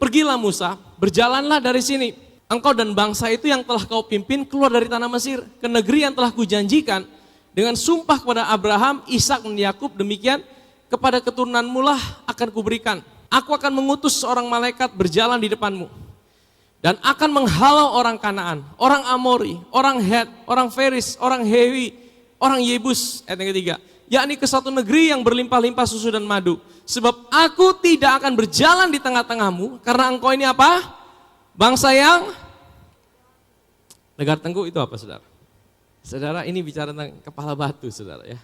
Pergilah Musa, berjalanlah dari sini. Engkau dan bangsa itu yang telah kau pimpin keluar dari tanah Mesir ke negeri yang telah kujanjikan dengan sumpah kepada Abraham, Ishak dan Yakub, demikian kepada keturunanmu lah akan kuberikan. Aku akan mengutus seorang malaikat berjalan di depanmu dan akan menghalau orang Kanaan, orang Amori, orang Het, orang Feris, orang Hewi, orang Yebus, ayat yang ketiga, yakni ke suatu negeri yang berlimpah-limpah susu dan madu. Sebab aku tidak akan berjalan di tengah-tengahmu, karena engkau ini apa? Bangsa yang negar tengku. Itu apa, saudara? Saudara, ini bicara tentang kepala batu, saudara ya.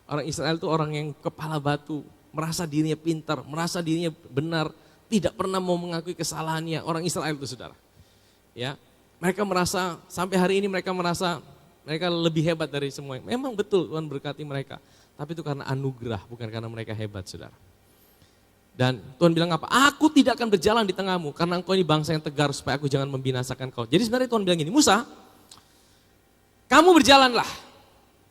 Orang Israel itu orang yang kepala batu, merasa dirinya pintar, merasa dirinya benar, tidak pernah mau mengakui kesalahannya. Orang Israel itu, saudara. Ya, mereka merasa sampai hari ini mereka merasa mereka lebih hebat dari semua. Memang betul Tuhan berkati mereka, tapi itu karena anugerah, bukan karena mereka hebat, saudara. Dan Tuhan bilang apa? Aku tidak akan berjalan di tengahmu karena engkau ini bangsa yang tegar supaya aku jangan membinasakan kau. Jadi sebenarnya Tuhan bilang gini, Musa, kamu berjalanlah.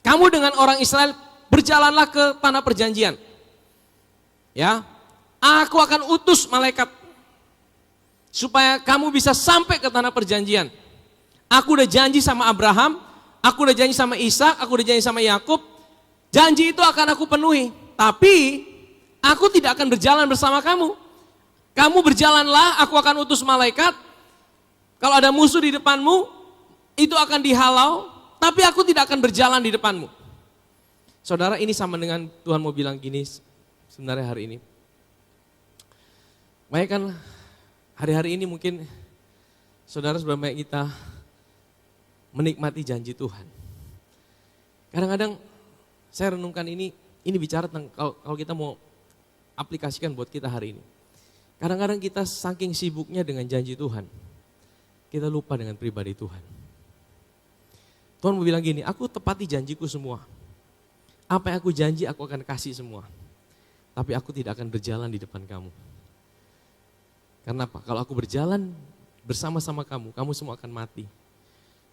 Kamu dengan orang Israel berjalanlah ke tanah perjanjian. Ya, aku akan utus malaikat supaya kamu bisa sampai ke tanah perjanjian. Aku udah janji sama Abraham, aku udah janji sama Ishak, aku udah janji sama Yakub. Janji itu akan aku penuhi. Tapi aku tidak akan berjalan bersama kamu. Kamu berjalanlah, aku akan utus malaikat. Kalau ada musuh di depanmu, itu akan dihalau, tapi aku tidak akan berjalan di depanmu. Saudara, ini sama dengan Tuhan mau bilang gini sebenarnya hari ini. Banyak kan hari-hari ini mungkin saudara sebenarnya kita menikmati janji Tuhan. Kadang-kadang saya renungkan ini bicara tentang kalau kita mau aplikasikan buat kita hari ini. Kadang-kadang kita saking sibuknya dengan janji Tuhan, kita lupa dengan pribadi Tuhan. Tuhan mau bilang gini, aku tepati janjiku semua. Apa yang aku janji aku akan kasih semua. Tapi aku tidak akan berjalan di depan kamu. Karena apa? Kalau aku berjalan bersama-sama kamu, kamu semua akan mati.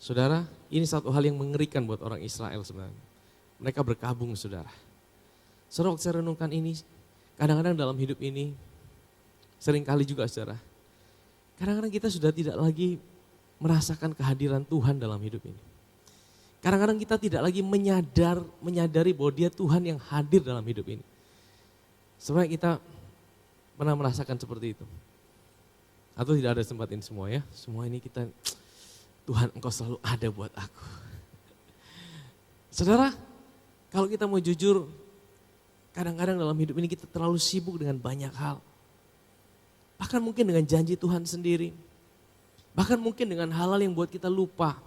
Saudara, ini satu hal yang mengerikan buat orang Israel sebenarnya. Mereka berkabung, saudara. Saudara, waktu saya renungkan ini, kadang-kadang dalam hidup ini, seringkali juga saudara, kadang-kadang kita sudah tidak lagi merasakan kehadiran Tuhan dalam hidup ini. Kadang-kadang kita tidak lagi menyadari bahwa dia Tuhan yang hadir dalam hidup ini. Sebenarnya kita pernah merasakan seperti itu. Atau tidak ada tempat ini semua ya. Semua ini kita, Tuhan engkau selalu ada buat aku. Saudara, kalau kita mau jujur, kadang-kadang dalam hidup ini kita terlalu sibuk dengan banyak hal. Bahkan mungkin dengan janji Tuhan sendiri. Bahkan mungkin dengan hal-hal yang buat kita lupa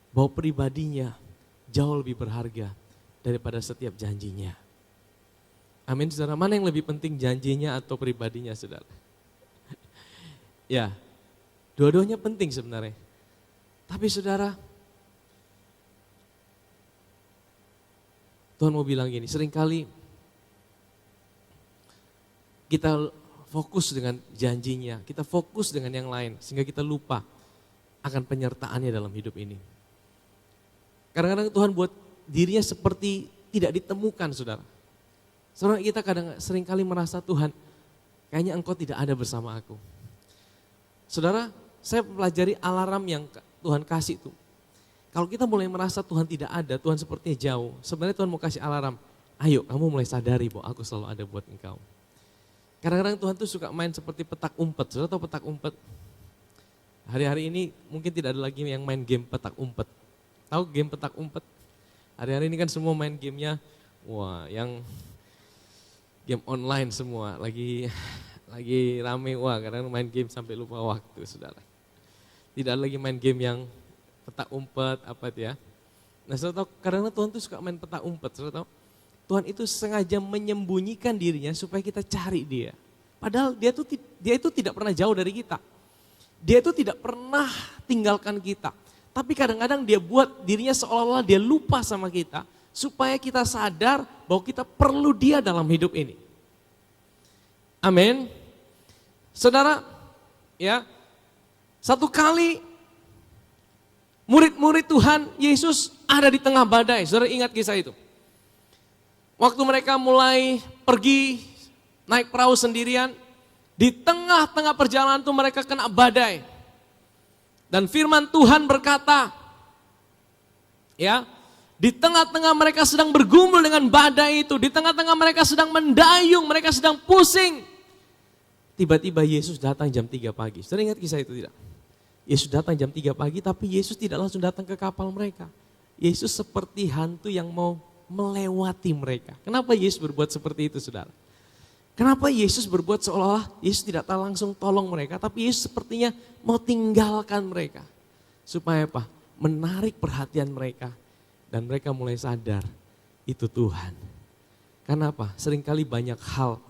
bahwa pribadinya jauh lebih berharga daripada setiap janjinya. Amin, saudara. Mana yang lebih penting, janjinya atau pribadinya, saudara? Ya, dua-duanya penting sebenarnya. Tapi saudara, Tuhan mau bilang gini, seringkali kita fokus dengan janjinya, kita fokus dengan yang lain, sehingga kita lupa akan penyertaannya dalam hidup ini. Kadang-kadang Tuhan buat dirinya seperti tidak ditemukan, saudara. Saudara, kita seringkali merasa Tuhan, kayaknya engkau tidak ada bersama aku. Saudara, saya pelajari alarm yang Tuhan kasih itu. Kalau kita mulai merasa Tuhan tidak ada, Tuhan sepertinya jauh. Sebenarnya Tuhan mau kasih alarm, ayo kamu mulai sadari bahwa aku selalu ada buat engkau. Kadang-kadang Tuhan tuh suka main seperti petak umpet. Saudara tahu petak umpet? Hari-hari ini mungkin tidak ada lagi yang main game petak umpet. Tahu game petak umpet? Hari-hari ini kan semua main gamenya, wah yang game online semua. Lagi rame, wah kadang main game sampai lupa waktu, saudara. Tidak ada lagi main game yang petak umpet, apa itu ya. Nah saudara tahu, kadang-kadang Tuhan tuh suka main petak umpet, saudara tahu. Tuhan itu sengaja menyembunyikan dirinya supaya kita cari dia. Padahal dia itu tidak pernah jauh dari kita. Dia itu tidak pernah tinggalkan kita. Tapi kadang-kadang dia buat dirinya seolah-olah dia lupa sama kita. Supaya kita sadar bahwa kita perlu dia dalam hidup ini. Amin. Saudara, ya, satu kali murid-murid Tuhan Yesus ada di tengah badai. Saudara ingat kisah itu? Waktu mereka mulai pergi naik perahu sendirian, Di tengah-tengah perjalanan itu mereka kena badai. Dan firman Tuhan berkata, ya, di tengah-tengah mereka sedang bergumul dengan badai itu, di tengah-tengah mereka sedang mendayung, mereka sedang pusing. Tiba-tiba Yesus datang jam 3 pagi. Saudara ingat kisah itu tidak? Yesus datang jam 3 pagi, tapi Yesus tidak langsung datang ke kapal mereka. Yesus seperti hantu yang mau melewati mereka. Kenapa Yesus berbuat seperti itu, saudara? Kenapa Yesus berbuat seolah-olah Yesus tidak langsung tolong mereka, tapi Yesus sepertinya mau tinggalkan mereka. Supaya apa? Menarik perhatian mereka. Dan mereka mulai sadar, itu Tuhan. Karena apa? Seringkali banyak hal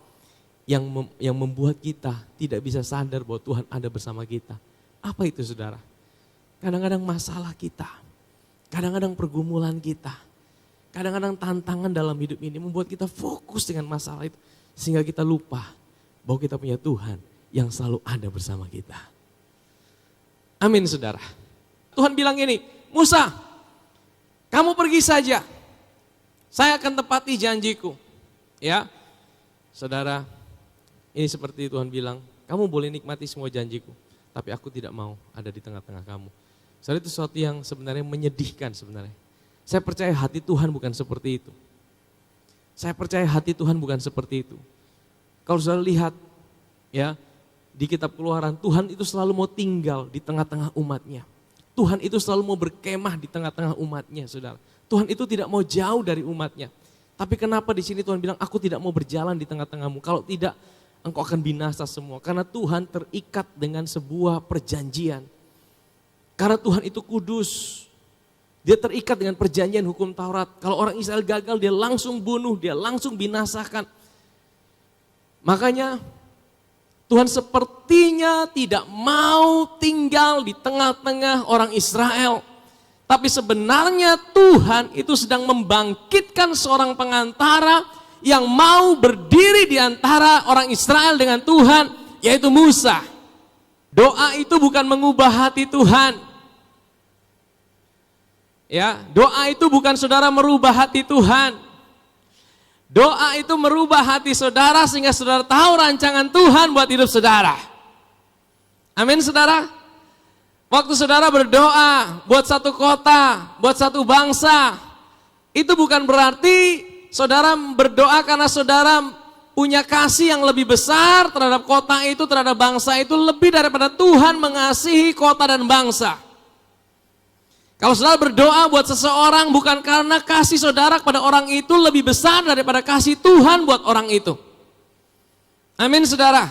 yang membuat kita tidak bisa sadar bahwa Tuhan ada bersama kita. Apa itu, saudara? Kadang-kadang masalah kita, kadang-kadang pergumulan kita, kadang-kadang tantangan dalam hidup ini membuat kita fokus dengan masalah itu. Sehingga kita lupa bahwa kita punya Tuhan yang selalu ada bersama kita. Amin, saudara. Tuhan bilang ini, Musa, kamu pergi saja, saya akan tepati janjiku. Ya, saudara, ini seperti Tuhan bilang, kamu boleh nikmati semua janjiku, tapi aku tidak mau ada di tengah-tengah kamu. Saudara, itu sesuatu yang sebenarnya menyedihkan sebenarnya. Saya percaya hati Tuhan bukan seperti itu. Saya percaya hati Tuhan bukan seperti itu. Kalau saudara lihat, ya, di kitab Keluaran, Tuhan itu selalu mau tinggal di tengah-tengah umatnya. Tuhan itu selalu mau berkemah di tengah-tengah umatnya, saudara. Tuhan itu tidak mau jauh dari umatnya. Tapi kenapa di sini Tuhan bilang, aku tidak mau berjalan di tengah-tengahmu. Kalau tidak, engkau akan binasa semua. Karena Tuhan terikat dengan sebuah perjanjian. Karena Tuhan itu kudus. Dia terikat dengan perjanjian hukum Taurat. Kalau orang Israel gagal, dia langsung bunuh, dia langsung binasakan. Makanya Tuhan sepertinya tidak mau tinggal di tengah-tengah orang Israel. Tapi sebenarnya Tuhan itu sedang membangkitkan seorang pengantara yang mau berdiri di antara orang Israel dengan Tuhan, yaitu Musa. Doa itu bukan mengubah hati Tuhan. Ya, doa itu bukan saudara merubah hati Tuhan. Doa itu merubah hati saudara sehingga saudara tahu rancangan Tuhan buat hidup saudara. Amin, saudara. Waktu saudara berdoa buat satu kota, buat satu bangsa, itu bukan berarti saudara berdoa karena saudara punya kasih yang lebih besar terhadap kota itu, terhadap bangsa itu, lebih daripada Tuhan mengasihi kota dan bangsa. Kalau saudara berdoa buat seseorang bukan karena kasih saudara kepada orang itu lebih besar daripada kasih Tuhan buat orang itu. Amin, saudara.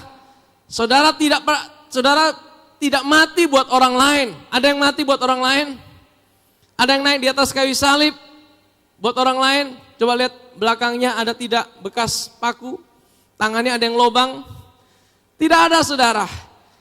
Saudara tidak mati buat orang lain. Ada yang mati buat orang lain? Ada yang naik di atas kayu salib buat orang lain? Coba lihat belakangnya, ada tidak bekas paku? Tangannya ada yang lobang? Tidak ada, saudara.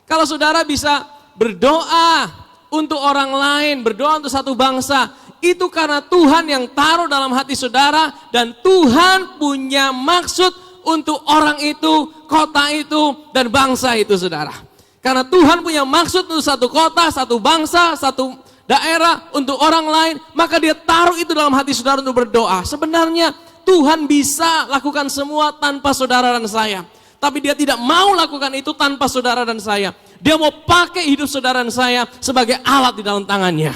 Kalau saudara bisa berdoa untuk orang lain, berdoa untuk satu bangsa, itu karena Tuhan yang taruh dalam hati saudara, dan Tuhan punya maksud untuk orang itu, kota itu, dan bangsa itu, saudara. Karena Tuhan punya maksud untuk satu kota, satu bangsa, satu daerah, untuk orang lain, maka dia taruh itu dalam hati saudara untuk berdoa. Sebenarnya Tuhan bisa lakukan semua tanpa saudara dan saya. Tapi dia tidak mau lakukan itu tanpa saudara dan saya. Dia mau pakai hidup saudara dan saya sebagai alat di dalam tangannya.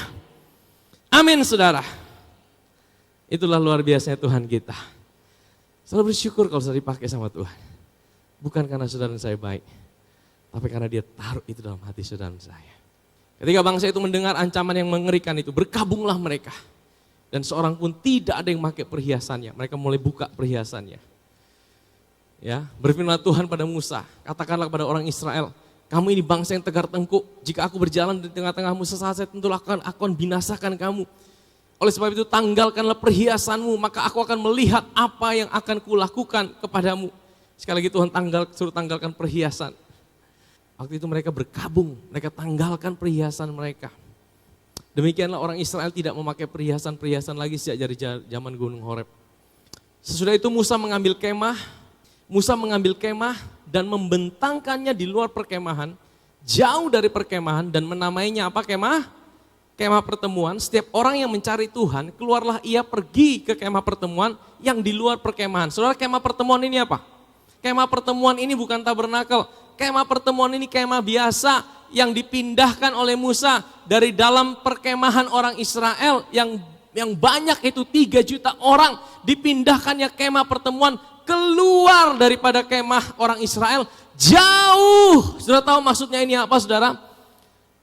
Amin, saudara. Itulah luar biasanya Tuhan kita. Selalu bersyukur kalau sudah dipakai sama Tuhan. Bukan karena saudara dan saya baik, tapi karena dia taruh itu dalam hati saudara dan saya. Ketika bangsa itu mendengar ancaman yang mengerikan itu, berkabunglah mereka. Dan seorang pun tidak ada yang pakai perhiasannya. Mereka mulai buka perhiasannya. Ya, berfirmanlah Tuhan pada Musa, katakanlah kepada orang Israel, kamu ini bangsa yang tegar tengkuk, jika aku berjalan di tengah-tengahmu sesaat saya tentu akan binasakan kamu. Oleh sebab itu tanggalkanlah perhiasanmu, maka aku akan melihat apa yang akan kulakukan kepadamu. Sekali lagi Tuhan suruh tanggalkan perhiasan. Waktu itu mereka berkabung, mereka tanggalkan perhiasan mereka. Demikianlah orang Israel tidak memakai perhiasan-perhiasan lagi sejak dari zaman Gunung Horeb. Sesudah itu Musa mengambil kemah dan membentangkannya di luar perkemahan, jauh dari perkemahan, dan menamainya apa kemah? Kemah pertemuan. Setiap orang yang mencari Tuhan, keluarlah ia pergi ke kemah pertemuan yang di luar perkemahan. Saudara, kemah pertemuan ini apa? Kemah pertemuan ini bukan tabernakel. kemah pertemuan ini kemah biasa yang dipindahkan oleh Musa dari dalam perkemahan orang Israel yang banyak itu 3 juta orang, dipindahkannya kemah pertemuan keluar daripada kemah orang Israel jauh. Saudara tahu maksudnya ini apa, saudara?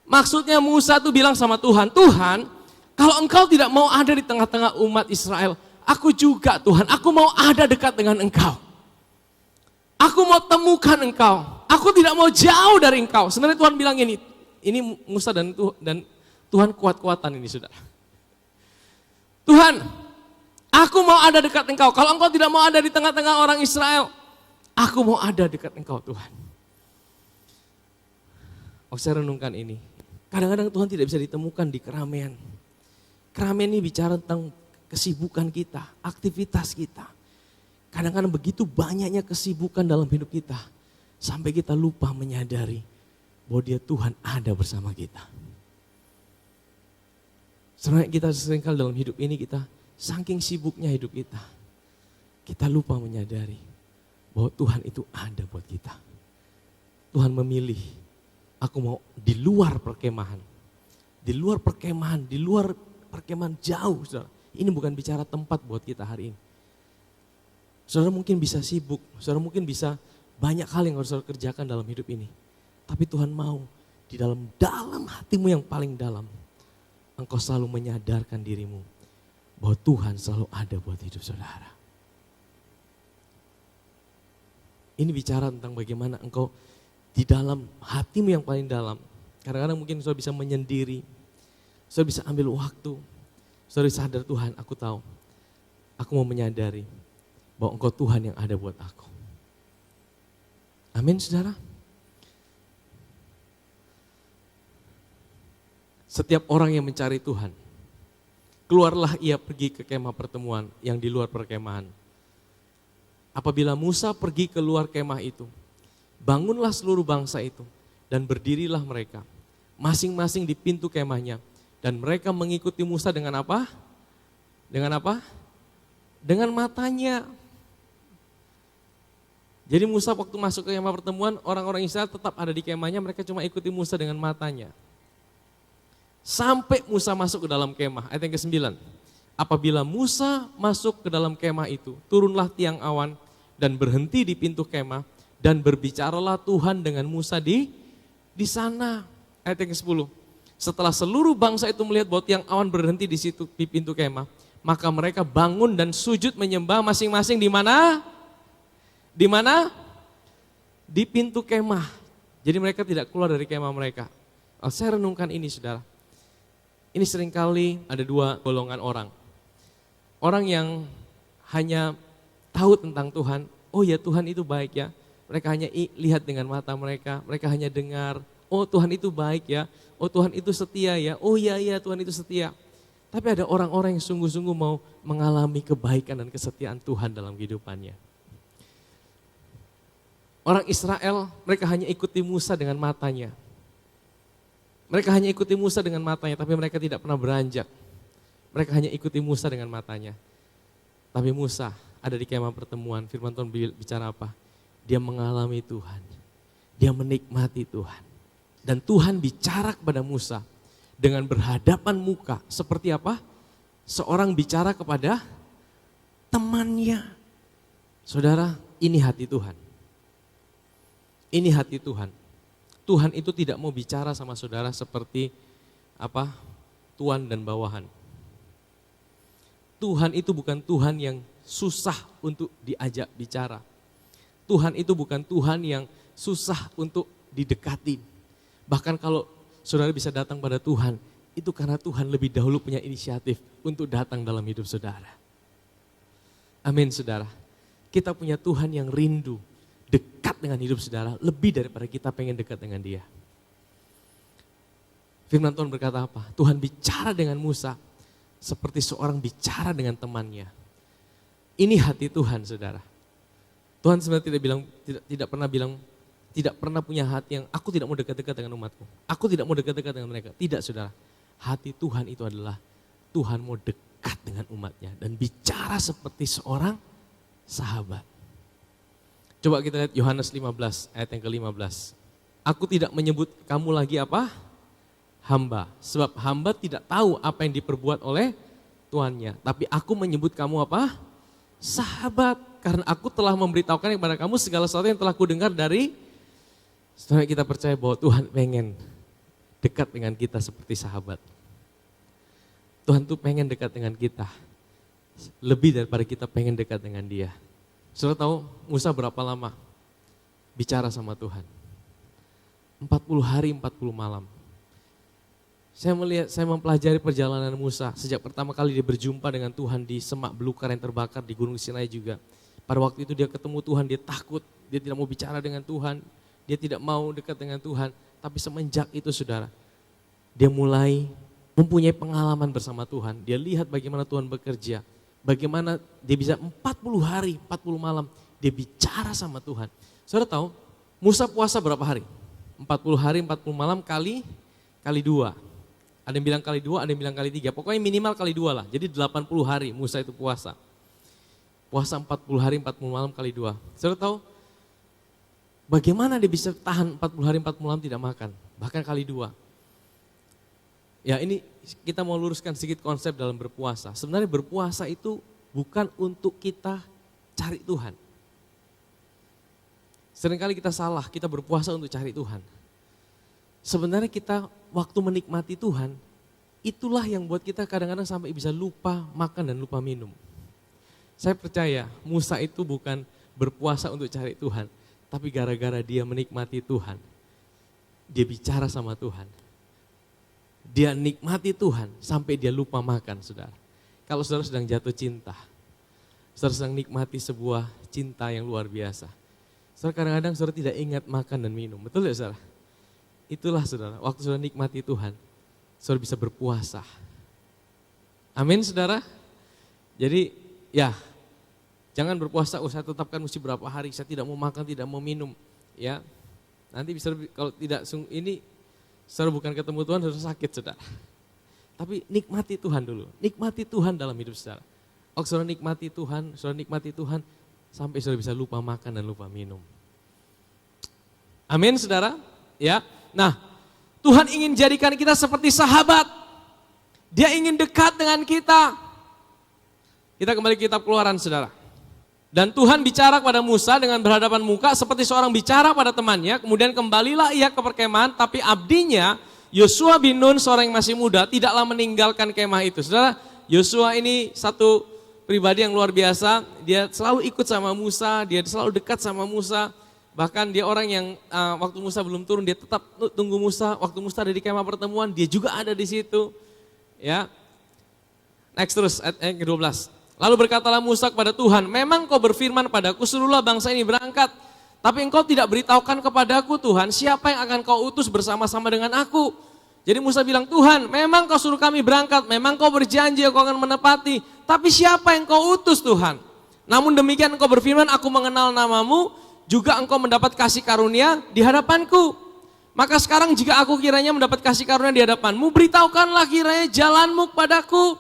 Maksudnya Musa tuh bilang sama Tuhan, Tuhan, kalau engkau tidak mau ada di tengah-tengah umat Israel, aku juga Tuhan, aku mau ada dekat dengan engkau. Aku mau temukan engkau, aku tidak mau jauh dari engkau. Sebenarnya Tuhan bilang ini Musa dan Tuhan kuat-kuatan ini, saudara. Tuhan, aku mau ada dekat engkau, kalau engkau tidak mau ada di tengah-tengah orang Israel, aku mau ada dekat engkau Tuhan. Saya renungkan ini. Kadang-kadang Tuhan tidak bisa ditemukan di keramaian. Keramaian ini bicara tentang kesibukan kita, aktivitas kita. Kadang-kadang begitu banyaknya kesibukan dalam hidup kita. Sampai kita lupa menyadari bahwa dia Tuhan ada bersama kita. Sebenarnya kita seringkali dalam hidup ini kita saking sibuknya hidup kita. Kita lupa menyadari bahwa Tuhan itu ada buat kita. Tuhan memilih, aku mau di luar perkemahan. Di luar perkemahan, di luar perkemahan jauh. Saudara. Ini bukan bicara tempat buat kita hari ini. Saudara mungkin bisa sibuk, saudara mungkin bisa banyak hal yang harus saudara kerjakan dalam hidup ini. Tapi Tuhan mau di dalam hatimu yang paling dalam, engkau selalu menyadarkan dirimu bahwa Tuhan selalu ada buat hidup saudara. Ini bicara tentang bagaimana engkau di dalam hatimu yang paling dalam. Kadang-kadang mungkin saudara bisa menyendiri, saudara bisa ambil waktu, saudara sadar Tuhan, aku tahu, aku mau menyadari bahwa engkau Tuhan yang ada buat aku. Amin, saudara. Setiap orang yang mencari Tuhan, keluarlah ia pergi ke kemah pertemuan yang di luar perkemahan. Apabila Musa pergi keluar kemah itu, bangunlah seluruh bangsa itu dan berdirilah mereka, masing-masing di pintu kemahnya. Dan mereka mengikuti Musa dengan apa? Dengan apa? Dengan matanya. Jadi Musa waktu masuk ke kemah pertemuan, orang-orang Israel tetap ada di kemahnya, mereka cuma ikuti Musa dengan matanya. Sampai Musa masuk ke dalam kemah, ayat yang ke-9. Apabila Musa masuk ke dalam kemah itu, turunlah tiang awan dan berhenti di pintu kemah, dan berbicaralah Tuhan dengan Musa di sana. Ayat yang ke-10. Setelah seluruh bangsa itu melihat bahwa tiang awan berhenti di situ di pintu kemah, maka mereka bangun dan sujud menyembah masing-masing di mana? Di mana? Di pintu kemah. Jadi mereka tidak keluar dari kemah mereka. Saya renungkan ini, saudara. Ini seringkali ada 2 golongan orang. Orang yang hanya tahu tentang Tuhan, oh ya Tuhan itu baik ya. Mereka hanya lihat dengan mata mereka hanya dengar, oh Tuhan itu baik ya, oh Tuhan itu setia ya, oh iya Tuhan itu setia. Tapi ada orang-orang yang sungguh-sungguh mau mengalami kebaikan dan kesetiaan Tuhan dalam kehidupannya. Orang Israel, mereka hanya ikuti Musa dengan matanya. Mereka hanya ikuti Musa dengan matanya, tapi mereka tidak pernah beranjak. Mereka hanya ikuti Musa dengan matanya. Tapi Musa ada di kemah pertemuan, firman Tuhan bicara apa? Dia mengalami Tuhan, dia menikmati Tuhan. Dan Tuhan bicara kepada Musa dengan berhadapan muka, seperti apa? Seorang bicara kepada temannya. Saudara, ini hati Tuhan. Ini hati Tuhan. Tuhan itu tidak mau bicara sama saudara seperti apa? Tuan dan bawahan. Tuhan itu bukan Tuhan yang susah untuk diajak bicara. Tuhan itu bukan Tuhan yang susah untuk didekatin. Bahkan kalau saudara bisa datang pada Tuhan, itu karena Tuhan lebih dahulu punya inisiatif untuk datang dalam hidup saudara. Amin, saudara. Kita punya Tuhan yang rindu dekat dengan hidup saudara, lebih daripada kita pengen dekat dengan dia. Firman Tuhan berkata apa? Tuhan bicara dengan Musa seperti seorang bicara dengan temannya. Ini hati Tuhan, saudara. Tuhan sebenarnya tidak pernah punya hati yang aku tidak mau dekat-dekat dengan umatku. Aku tidak mau dekat-dekat dengan mereka. Tidak, saudara. Hati Tuhan itu adalah Tuhan mau dekat dengan umatnya dan bicara seperti seorang sahabat. Coba kita lihat Yohanes 15 ayat yang ke-15. Aku tidak menyebut kamu lagi apa? Hamba. Sebab hamba tidak tahu apa yang diperbuat oleh tuannya. Tapi aku menyebut kamu apa? Sahabat. Karena aku telah memberitahukan kepada kamu segala sesuatu yang telah kudengar dari. Setelah kita percaya bahwa Tuhan pengen dekat dengan kita seperti sahabat. Tuhan tuh pengen dekat dengan kita. Lebih daripada kita pengen dekat dengan dia. Saudara tahu Musa berapa lama bicara sama Tuhan? 40 hari 40 malam. Saya mempelajari perjalanan Musa sejak pertama kali dia berjumpa dengan Tuhan di semak belukar yang terbakar di Gunung Sinai juga. Pada waktu itu dia ketemu Tuhan, dia takut, dia tidak mau bicara dengan Tuhan, dia tidak mau dekat dengan Tuhan. Tapi semenjak itu saudara, dia mulai mempunyai pengalaman bersama Tuhan. Dia lihat bagaimana Tuhan bekerja, bagaimana dia bisa 40 hari, 40 malam dia bicara sama Tuhan. Saudara tahu, Musa puasa berapa hari? 40 hari, 40 malam kali 2. Ada yang bilang kali 2, ada yang bilang kali 3. Pokoknya minimal kali 2 lah. Jadi 80 hari Musa itu puasa. Puasa 40 hari, 40 malam kali 2. Saudara tahu bagaimana dia bisa tahan 40 hari, 40 malam tidak makan. Bahkan kali 2. Ya ini kita mau luruskan sedikit konsep dalam berpuasa. Sebenarnya berpuasa itu bukan untuk kita cari Tuhan. Seringkali kita salah, kita berpuasa untuk cari Tuhan. Sebenarnya kita waktu menikmati Tuhan, itulah yang buat kita kadang-kadang sampai bisa lupa makan dan lupa minum. Saya percaya Musa itu bukan berpuasa untuk cari Tuhan, tapi gara-gara dia menikmati Tuhan, dia bicara sama Tuhan. Dia nikmati Tuhan sampai dia lupa makan, saudara. Kalau saudara sedang jatuh cinta, saudara sedang nikmati sebuah cinta yang luar biasa. Saudara kadang-kadang saudara tidak ingat makan dan minum, betul ya saudara? Itulah saudara, waktu saudara nikmati Tuhan, saudara bisa berpuasa. Amin saudara? Jadi ya, jangan berpuasa, saya tetapkan mesti berapa hari, saya tidak mau makan, tidak mau minum. Ya, nanti bisa kalau tidak ini, saudara bukan ketemu Tuhan, saudara sakit saudara. Tapi nikmati Tuhan dulu, nikmati Tuhan dalam hidup saudara. Waktu saudara nikmati Tuhan, sampai saudara bisa lupa makan dan lupa minum. Amin saudara? Ya. Nah, Tuhan ingin jadikan kita seperti sahabat. Dia ingin dekat dengan kita. Kita kembali ke kitab Keluaran, saudara. Dan Tuhan bicara kepada Musa dengan berhadapan muka seperti seorang bicara pada temannya. Kemudian kembalilah ia ke perkemahan, tapi abdinya Yosua bin Nun, seorang yang masih muda, tidaklah meninggalkan kemah itu. Saudara, Yosua ini satu pribadi yang luar biasa. Dia selalu ikut sama Musa, dia selalu dekat sama Musa. Bahkan dia orang yang waktu Musa belum turun, dia tetap tunggu Musa. Waktu Musa ada di kemah pertemuan, dia juga ada di situ. Ya. Next terus, ayat ke-12. Lalu berkatalah Musa kepada Tuhan, memang kau berfirman padaku, suruhlah bangsa ini berangkat. Tapi engkau tidak beritahukan kepadaku Tuhan, siapa yang akan kau utus bersama-sama dengan aku. Jadi Musa bilang, Tuhan memang kau suruh kami berangkat, memang kau berjanji kau akan menepati. Tapi siapa yang kau utus Tuhan? Namun demikian engkau berfirman, aku mengenal namamu, juga engkau mendapat kasih karunia di hadapanku. Maka sekarang jika aku kiranya mendapat kasih karunia di hadapanmu, beritahukanlah kiranya jalanmu kepadaku.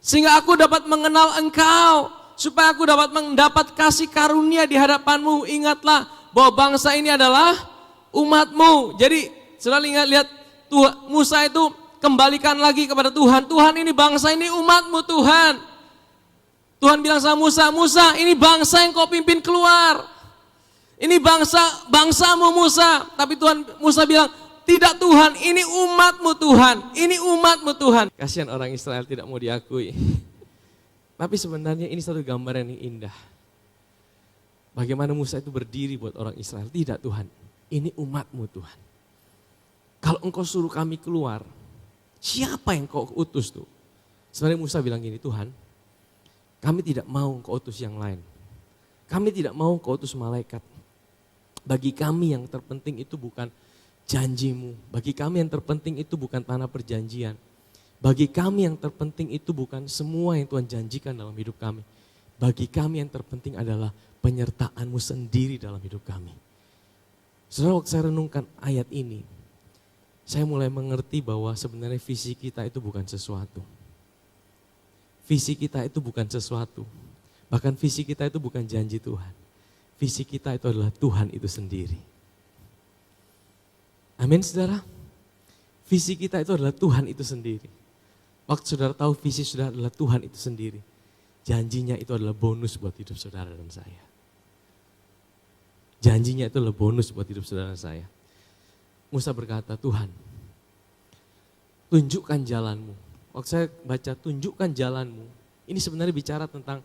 Sehingga aku dapat mengenal engkau, supaya aku dapat mendapat kasih karunia di hadapanmu. Ingatlah bahwa bangsa ini adalah umatmu. Jadi saudara lihat Musa itu kembalikan lagi kepada Tuhan. Tuhan ini bangsa ini umatmu Tuhan. Tuhan bilang sama Musa, Musa ini bangsa yang kau pimpin keluar. Ini bangsamu Musa, tapi Musa bilang, tidak Tuhan, ini umatmu Tuhan, ini umatmu Tuhan. Kasihan orang Israel tidak mau diakui. Tapi sebenarnya ini satu gambaran yang indah. Bagaimana Musa itu berdiri buat orang Israel, tidak Tuhan, ini umatmu Tuhan. Kalau engkau suruh kami keluar, siapa yang kau utus tuh? Sebenarnya Musa bilang gini, Tuhan, kami tidak mau engkau utus yang lain. Kami tidak mau engkau utus malaikat. Bagi kami yang terpenting itu bukan janjimu. Bagi kami yang terpenting itu bukan tanah perjanjian. Bagi kami yang terpenting itu bukan semua yang Tuhan janjikan dalam hidup kami. Bagi kami yang terpenting adalah penyertaan-Mu sendiri dalam hidup kami. Saudara, waktu saya renungkan ayat ini, saya mulai mengerti bahwa sebenarnya visi kita itu bukan sesuatu. Visi kita itu bukan sesuatu. Bahkan visi kita itu bukan janji Tuhan. visi kita itu adalah Tuhan itu sendiri. Amin saudara. Visi kita itu adalah Tuhan itu sendiri. Waktu saudara tahu visi saudara adalah Tuhan itu sendiri, janjinya itu adalah bonus buat hidup saudara dan saya. Janjinya itu adalah bonus buat hidup saudara dan saya. Musa berkata, Tuhan, tunjukkan jalanmu. Waktu saya baca tunjukkan jalanmu, ini sebenarnya bicara tentang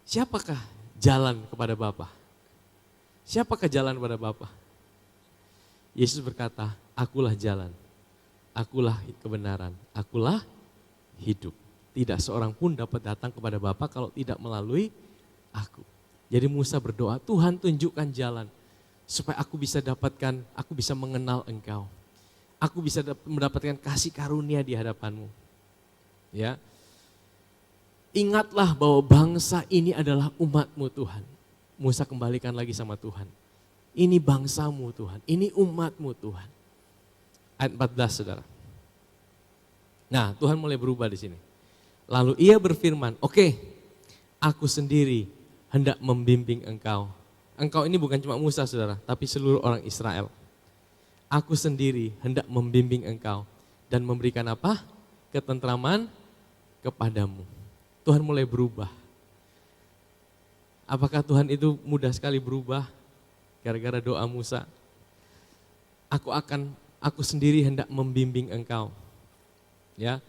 siapakah jalan kepada Bapa? Siapakah jalan kepada Bapa? Yesus berkata, akulah jalan, akulah kebenaran, akulah hidup. Tidak seorang pun dapat datang kepada Bapa kalau tidak melalui aku. Jadi Musa berdoa, Tuhan tunjukkan jalan supaya aku bisa dapatkan, aku bisa mengenal Engkau. Aku bisa mendapatkan kasih karunia di hadapanmu. Ya. Ingatlah bahwa bangsa ini adalah umat-Mu Tuhan. Musa kembalikan lagi sama Tuhan. Ini bangsa-Mu Tuhan, ini umat-Mu Tuhan. Ayat 14 saudara. Nah Tuhan mulai berubah di sini. Lalu ia berfirman, oke, aku sendiri hendak membimbing engkau. Engkau ini bukan cuma Musa saudara, tapi seluruh orang Israel. Aku sendiri hendak membimbing engkau dan memberikan apa? Ketentraman kepadamu. Tuhan mulai berubah. Apakah Tuhan itu mudah sekali berubah gara-gara doa Musa? Aku sendiri hendak membimbing engkau. Ya.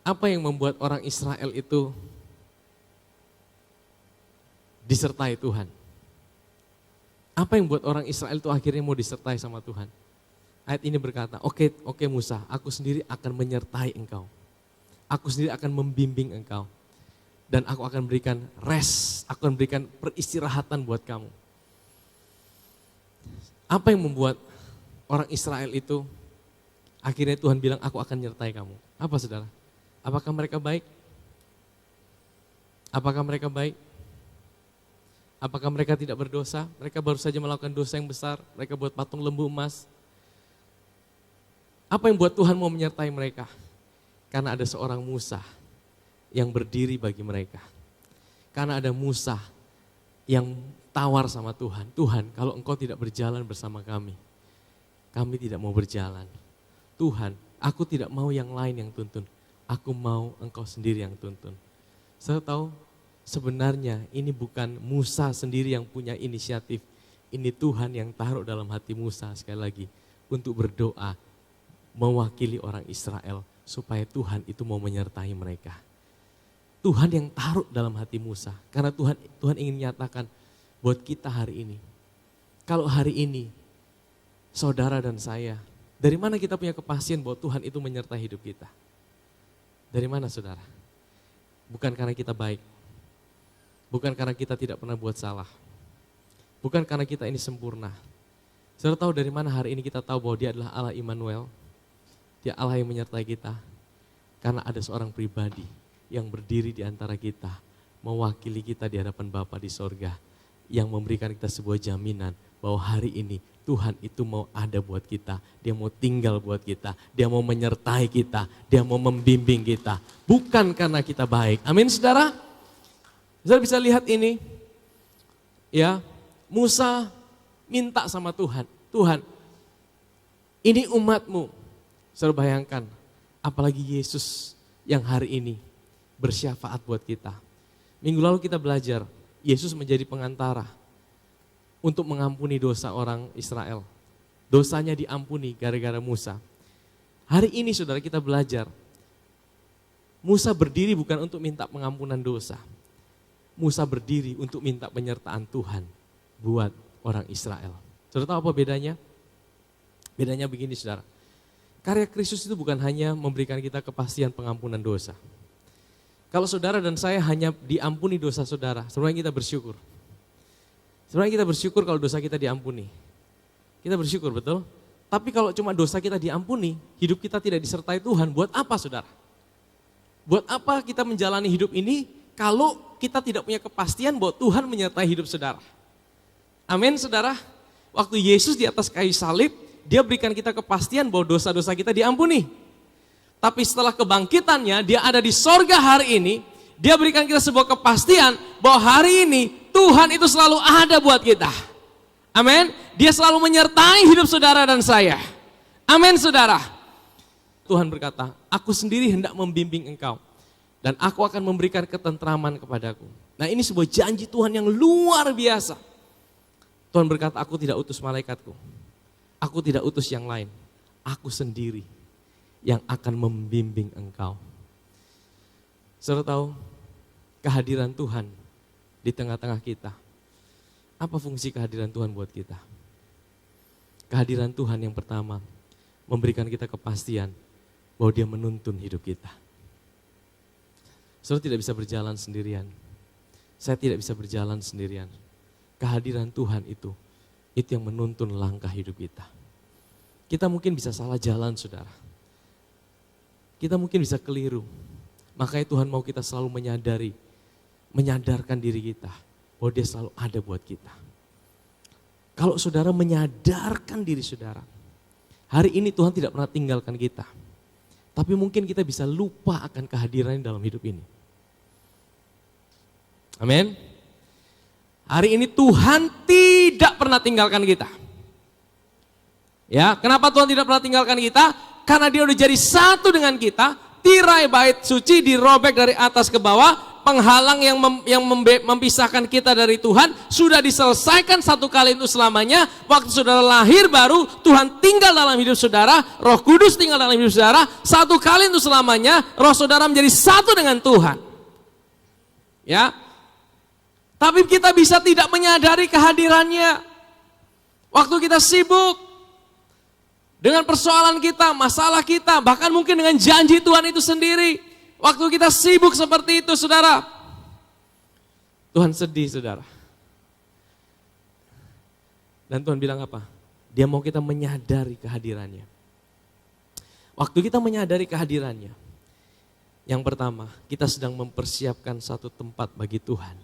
Apa yang membuat orang Israel itu disertai Tuhan? Apa yang membuat orang Israel itu akhirnya mau disertai sama Tuhan? Ayat ini berkata, oke Musa, aku sendiri akan menyertai engkau. Aku sendiri akan membimbing engkau. Dan aku akan berikan rest, aku akan berikan peristirahatan buat kamu. Apa yang membuat orang Israel itu akhirnya Tuhan bilang, aku akan menyertai kamu? Apa saudara? Apakah mereka baik? Apakah mereka baik? Apakah mereka tidak berdosa? Mereka baru saja melakukan dosa yang besar, mereka buat patung lembu emas. Apa yang buat Tuhan mau menyertai mereka? Karena ada seorang Musa yang berdiri bagi mereka. Karena ada Musa yang tawar sama Tuhan. Tuhan, kalau engkau tidak berjalan bersama kami tidak mau berjalan. Tuhan, aku tidak mau yang lain yang tuntun. Aku mau engkau sendiri yang tuntun. Saya tahu sebenarnya ini bukan Musa sendiri yang punya inisiatif. Ini Tuhan yang taruh dalam hati Musa sekali lagi untuk berdoa mewakili orang Israel supaya Tuhan itu mau menyertai mereka. Tuhan yang taruh dalam hati Musa karena Tuhan ingin menyatakan buat kita hari ini. Kalau hari ini saudara dan saya, dari mana kita punya kepastian bahwa Tuhan itu menyertai hidup kita? Dari mana saudara? Bukan karena kita baik. Bukan karena kita tidak pernah buat salah. Bukan karena kita ini sempurna. Saudara tahu dari mana hari ini kita tahu bahwa Dia adalah Allah Immanuel? Dia Allah yang menyertai kita. Karena ada seorang pribadi yang berdiri di antara kita, mewakili kita di hadapan Bapa di sorga, yang memberikan kita sebuah jaminan bahwa hari ini Tuhan itu mau ada buat kita, Dia mau tinggal buat kita, Dia mau menyertai kita, Dia mau membimbing kita. Bukan karena kita baik. Amin saudara? Saudara bisa lihat ini, ya Musa minta sama Tuhan, Tuhan ini umatmu. Saudara bayangkan, apalagi Yesus yang hari ini bersyafaat buat kita. Minggu lalu kita belajar, Yesus menjadi pengantara untuk mengampuni dosa orang Israel. Dosanya diampuni gara-gara Musa. Hari ini saudara kita belajar, Musa berdiri bukan untuk minta pengampunan dosa. Musa berdiri untuk minta penyertaan Tuhan buat orang Israel. Saudara tahu apa bedanya? Bedanya begini saudara. Karya Kristus itu bukan hanya memberikan kita kepastian pengampunan dosa. Kalau saudara dan saya hanya diampuni dosa saudara, sebenarnya kita bersyukur. Sebenarnya kita bersyukur kalau dosa kita diampuni. Kita bersyukur, betul? Tapi kalau cuma dosa kita diampuni, hidup kita tidak disertai Tuhan, buat apa saudara? Buat apa kita menjalani hidup ini kalau kita tidak punya kepastian bahwa Tuhan menyertai hidup saudara? Amin saudara? Waktu Yesus di atas kayu salib, Dia berikan kita kepastian bahwa dosa-dosa kita diampuni. Tapi setelah kebangkitannya, Dia ada di sorga hari ini, Dia berikan kita sebuah kepastian bahwa hari ini Tuhan itu selalu ada buat kita. Amin. Dia selalu menyertai hidup saudara dan saya. Amin saudara. Tuhan berkata, aku sendiri hendak membimbing engkau. Dan aku akan memberikan ketentraman kepadaku. Nah ini sebuah janji Tuhan yang luar biasa. Tuhan berkata, aku tidak utus malaikatku. Aku tidak utus yang lain. Aku sendiri yang akan membimbing engkau. Saudara tahu, kehadiran Tuhan di tengah-tengah kita. Apa fungsi kehadiran Tuhan buat kita? Kehadiran Tuhan yang pertama, memberikan kita kepastian bahwa Dia menuntun hidup kita. Saudara tidak bisa berjalan sendirian. Saya tidak bisa berjalan sendirian. Kehadiran Tuhan itu yang menuntun langkah hidup kita. Kita mungkin bisa salah jalan saudara. Kita mungkin bisa keliru. Makanya Tuhan mau kita selalu menyadarkan diri kita bahwa Dia selalu ada buat kita. Kalau saudara menyadarkan diri saudara, hari ini Tuhan tidak pernah tinggalkan kita. Tapi mungkin kita bisa lupa akan kehadirannya dalam hidup ini. Amin. Hari ini Tuhan tidak pernah tinggalkan kita. Ya, kenapa Tuhan tidak pernah tinggalkan kita? Karena Dia udah jadi satu dengan kita. Tirai bait suci dirobek dari atas ke bawah. Penghalang yang memisahkan kita dari Tuhan sudah diselesaikan satu kali untuk selamanya. Waktu saudara lahir baru, Tuhan tinggal dalam hidup saudara. Roh Kudus tinggal dalam hidup saudara. Satu kali untuk selamanya, roh saudara menjadi satu dengan Tuhan. Ya. Tapi kita bisa tidak menyadari kehadirannya. Waktu kita sibuk dengan persoalan kita, masalah kita, bahkan mungkin dengan janji Tuhan itu sendiri. Waktu kita sibuk seperti itu saudara, Tuhan sedih saudara. Dan Tuhan bilang apa? Dia mau kita menyadari kehadirannya. Waktu kita menyadari kehadirannya, yang pertama kita sedang mempersiapkan satu tempat bagi Tuhan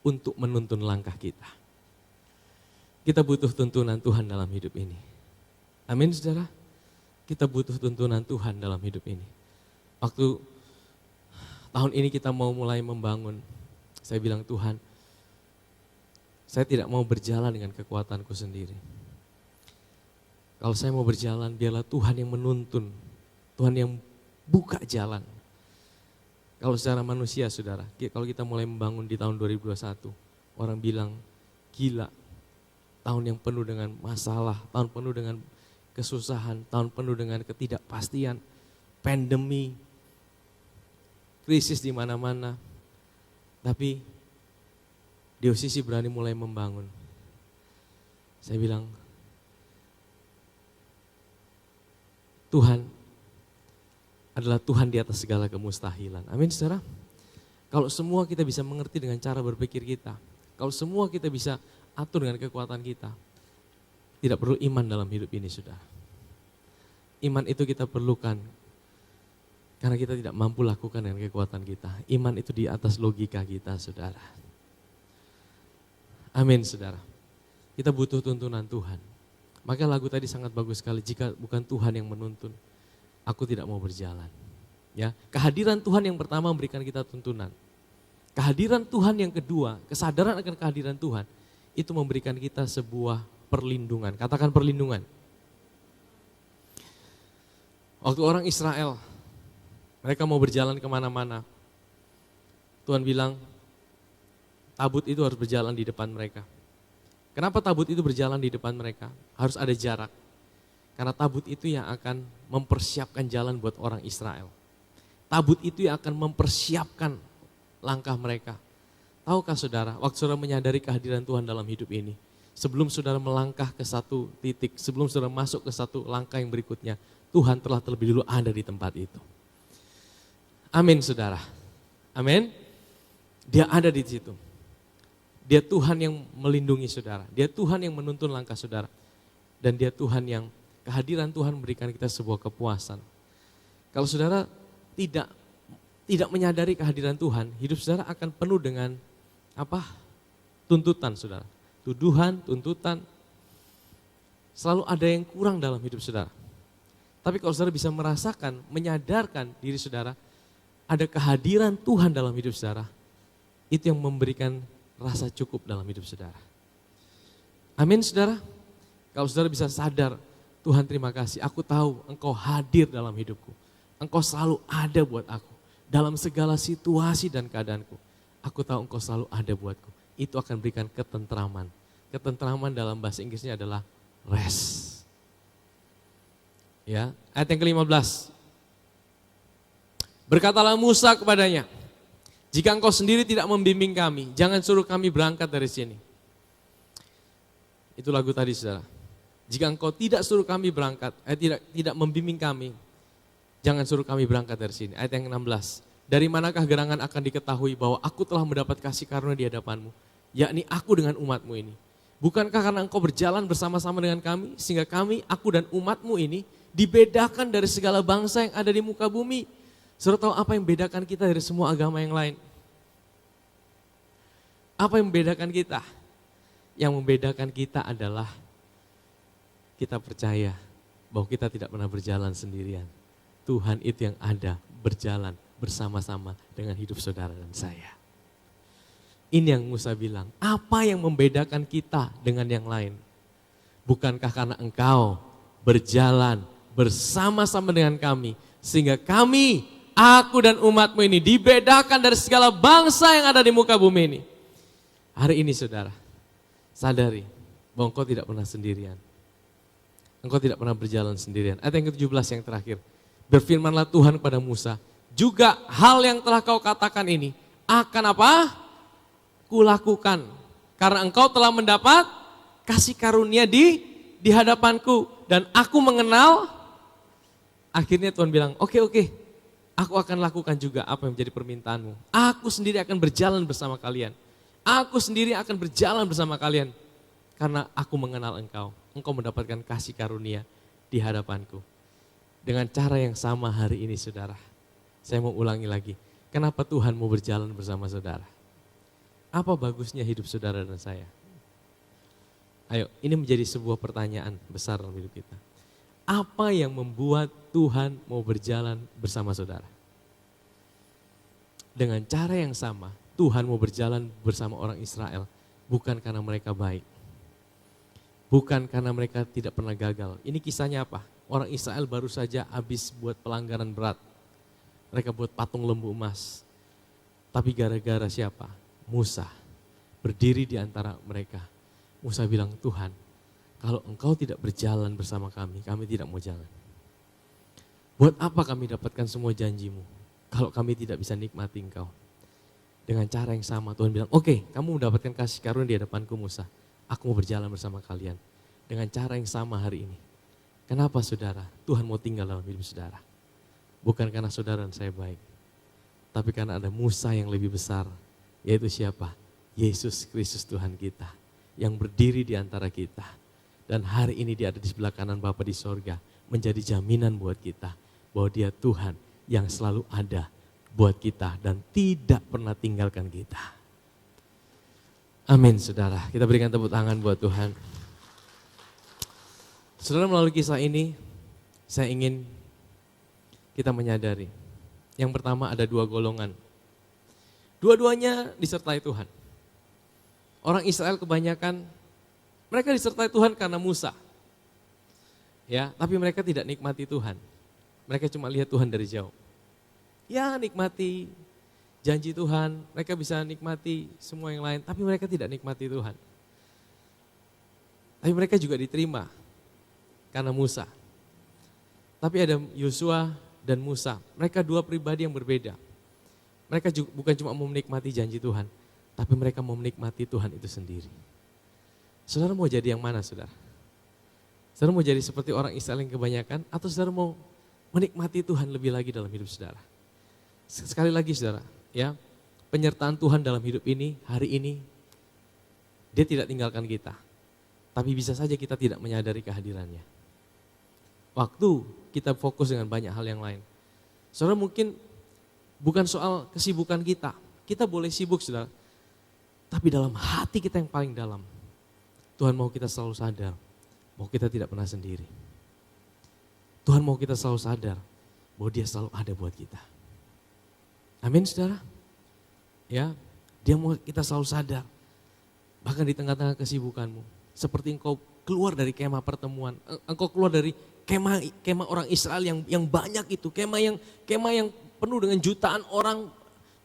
untuk menuntun langkah kita. Kita butuh tuntunan Tuhan dalam hidup ini. Amin saudara. Kita butuh tuntunan Tuhan dalam hidup ini. Waktu tahun ini kita mau mulai membangun, saya bilang Tuhan, saya tidak mau berjalan dengan kekuatanku sendiri. Kalau saya mau berjalan, biarlah Tuhan yang menuntun, Tuhan yang buka jalan. Kalau secara manusia saudara, kalau kita mulai membangun di tahun 2021, orang bilang gila, tahun yang penuh dengan masalah, tahun penuh dengan kesusahan, tahun penuh dengan ketidakpastian, pandemi, krisis di mana-mana. Tapi diocese berani mulai membangun. Saya bilang, Tuhan adalah Tuhan di atas segala kemustahilan. Amin saudara. Kalau semua kita bisa mengerti dengan cara berpikir kita, kalau semua kita bisa atur dengan kekuatan kita, tidak perlu iman dalam hidup ini saudara. Iman itu kita perlukan karena kita tidak mampu lakukan dengan kekuatan kita. Iman itu di atas logika kita saudara. Amin saudara. Kita butuh tuntunan Tuhan. Maka lagu tadi sangat bagus sekali, jika bukan Tuhan yang menuntun, aku tidak mau berjalan. Ya, kehadiran Tuhan yang pertama memberikan kita tuntunan. Kehadiran Tuhan yang kedua, kesadaran akan kehadiran Tuhan, itu memberikan kita sebuah perlindungan. Katakan perlindungan. Waktu orang Israel, mereka mau berjalan kemana-mana, Tuhan bilang, tabut itu harus berjalan di depan mereka. Kenapa tabut itu berjalan di depan mereka? Harus ada jarak. Karena tabut itu yang akan mempersiapkan jalan buat orang Israel. Tabut itu yang akan mempersiapkan langkah mereka. Tahukah saudara, waktu saudara menyadari kehadiran Tuhan dalam hidup ini, sebelum saudara melangkah ke satu titik, sebelum saudara masuk ke satu langkah yang berikutnya, Tuhan telah terlebih dulu ada di tempat itu. Amin saudara. Amin. Dia ada di situ. Dia Tuhan yang melindungi saudara. Dia Tuhan yang menuntun langkah saudara. Dan dia Tuhan yang kehadiran Tuhan memberikan kita sebuah kepuasan. Kalau saudara tidak menyadari kehadiran Tuhan, hidup saudara akan penuh dengan apa? Tuntutan saudara. Tuduhan, tuntutan. Selalu ada yang kurang dalam hidup saudara. Tapi kalau saudara bisa merasakan, menyadarkan diri saudara, ada kehadiran Tuhan dalam hidup saudara, itu yang memberikan rasa cukup dalam hidup saudara. Amin saudara. Kalau saudara bisa sadar, Tuhan terima kasih, aku tahu Engkau hadir dalam hidupku. Engkau selalu ada buat aku. Dalam segala situasi dan keadaanku. Aku tahu Engkau selalu ada buatku. Itu akan berikan ketentraman. Ketentraman dalam bahasa Inggrisnya adalah rest. Ya, ayat yang ke-15. Berkatalah Musa kepadanya, jika engkau sendiri tidak membimbing kami, jangan suruh kami berangkat dari sini. Itu lagu tadi saudara. Jika engkau tidak suruh kami berangkat, tidak membimbing kami, jangan suruh kami berangkat dari sini. Ayat yang ke-16. Dari manakah gerangan akan diketahui bahwa aku telah mendapat kasih karunia di hadapanmu, yakni aku dengan umatmu ini. Bukankah karena engkau berjalan bersama-sama dengan kami, sehingga kami, aku dan umatmu ini, dibedakan dari segala bangsa yang ada di muka bumi. Saudara tahu apa yang membedakan kita dari semua agama yang lain? Apa yang membedakan kita? Yang membedakan kita adalah kita percaya bahwa kita tidak pernah berjalan sendirian. Tuhan itu yang ada berjalan bersama-sama dengan hidup saudara dan saya. Ini yang Musa bilang, apa yang membedakan kita dengan yang lain? Bukankah karena engkau berjalan bersama-sama dengan kami, sehingga kami, aku dan umatmu ini dibedakan dari segala bangsa yang ada di muka bumi ini. Hari ini saudara, sadari bahwa engkau tidak pernah sendirian. Engkau tidak pernah berjalan sendirian. Ayat yang ke-17 yang terakhir. Berfirmanlah Tuhan kepada Musa, juga hal yang telah kau katakan ini akan apa? Kulakukan. Karena engkau telah mendapat kasih karunia di hadapanku. Dan aku mengenal, akhirnya Tuhan bilang, oke, aku akan lakukan juga apa yang menjadi permintaanmu. Aku sendiri akan berjalan bersama kalian. Aku sendiri akan berjalan bersama kalian. Karena aku mengenal engkau. Engkau mendapatkan kasih karunia di hadapanku. Dengan cara yang sama hari ini saudara. Saya mau ulangi lagi. Kenapa Tuhan mau berjalan bersama saudara? Apa bagusnya hidup saudara dan saya? Ayo, ini menjadi sebuah pertanyaan besar dalam hidup kita. Apa yang membuat Tuhan mau berjalan bersama saudara? Dengan cara yang sama, Tuhan mau berjalan bersama orang Israel. Bukan karena mereka baik. Bukan karena mereka tidak pernah gagal. Ini kisahnya apa? Orang Israel baru saja habis buat pelanggaran berat. Mereka buat patung lembu emas. Tapi gara-gara siapa? Musa. Berdiri di antara mereka. Musa bilang, Tuhan, kalau engkau tidak berjalan bersama kami tidak mau jalan. Buat apa kami dapatkan semua janjimu kalau kami tidak bisa nikmati engkau? Dengan cara yang sama Tuhan bilang, oke, kamu mendapatkan kasih karunia di hadapanku Musa. Aku mau berjalan bersama kalian. Dengan cara yang sama hari ini. Kenapa saudara? Tuhan mau tinggal dalam hidup saudara. Bukan karena saudara dan saya baik. Tapi karena ada Musa yang lebih besar. Yaitu siapa? Yesus Kristus Tuhan kita. Yang berdiri di antara kita. Dan hari ini dia ada di sebelah kanan Bapa di sorga. Menjadi jaminan buat kita. Bahwa dia Tuhan yang selalu ada buat kita. Dan tidak pernah tinggalkan kita. Amin saudara. Kita berikan tepuk tangan buat Tuhan. Saudara, melalui kisah ini saya ingin kita menyadari. Yang pertama ada dua golongan. Dua-duanya disertai Tuhan. Orang Israel kebanyakan mereka disertai Tuhan karena Musa. Ya, tapi mereka tidak nikmati Tuhan. Mereka cuma lihat Tuhan dari jauh. Ya, nikmati janji Tuhan, mereka bisa nikmati semua yang lain, tapi mereka tidak nikmati Tuhan. Tapi mereka juga diterima karena Musa. Tapi ada Yosua dan Musa, mereka dua pribadi yang berbeda. Mereka juga, bukan cuma mau menikmati janji Tuhan, tapi mereka mau menikmati Tuhan itu sendiri. Saudara mau jadi yang mana saudara? Saudara mau jadi seperti orang Israel yang kebanyakan, atau saudara mau menikmati Tuhan lebih lagi dalam hidup saudara? Sekali lagi saudara, ya, penyertaan Tuhan dalam hidup ini, hari ini, dia tidak tinggalkan kita. Tapi bisa saja kita tidak menyadari kehadirannya. Waktu kita fokus dengan banyak hal yang lain. Saudara mungkin bukan soal kesibukan kita boleh sibuk saudara. Tapi dalam hati kita yang paling dalam, Tuhan mau kita selalu sadar bahwa kita tidak pernah sendiri. Tuhan mau kita selalu sadar bahwa dia selalu ada buat kita. Amin saudara. Ya, dia mau kita selalu sadar Bahkan di tengah-tengah kesibukanmu. Seperti engkau keluar dari kemah pertemuan. Engkau keluar dari kemah orang Israel yang banyak itu. Kemah yang penuh dengan jutaan orang.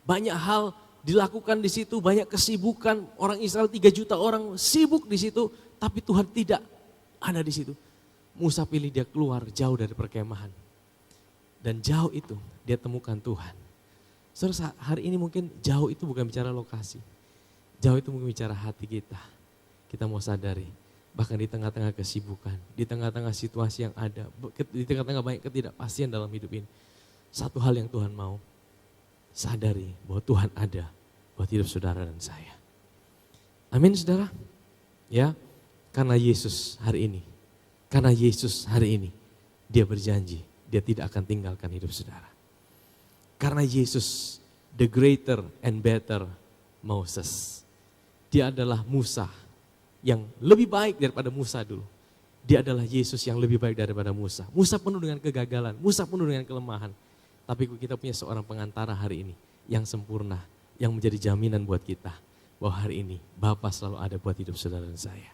Banyak hal dilakukan di situ. Banyak kesibukan. Orang Israel 3 juta orang sibuk di situ. Tapi Tuhan tidak ada di situ. Musa pilih dia keluar jauh dari perkemahan. Dan jauh itu dia temukan Tuhan. Saudara, hari ini mungkin jauh itu bukan bicara lokasi. Jauh itu mungkin bicara hati kita. Kita mau sadari, bahkan di tengah-tengah kesibukan, di tengah-tengah situasi yang ada, di tengah-tengah banyak ketidakpastian dalam hidup ini. Satu hal yang Tuhan mau, sadari bahwa Tuhan ada buat hidup saudara dan saya. Amin saudara. Ya, karena Yesus hari ini, dia berjanji, dia tidak akan tinggalkan hidup saudara. Karena Yesus, the greater and better Moses. Dia adalah Musa yang lebih baik daripada Musa dulu. Dia adalah Yesus yang lebih baik daripada Musa. Musa penuh dengan kegagalan, Musa penuh dengan kelemahan. Tapi kita punya seorang pengantara hari ini yang sempurna, yang menjadi jaminan buat kita. Bahwa hari ini Bapa selalu ada buat hidup saudara dan saya.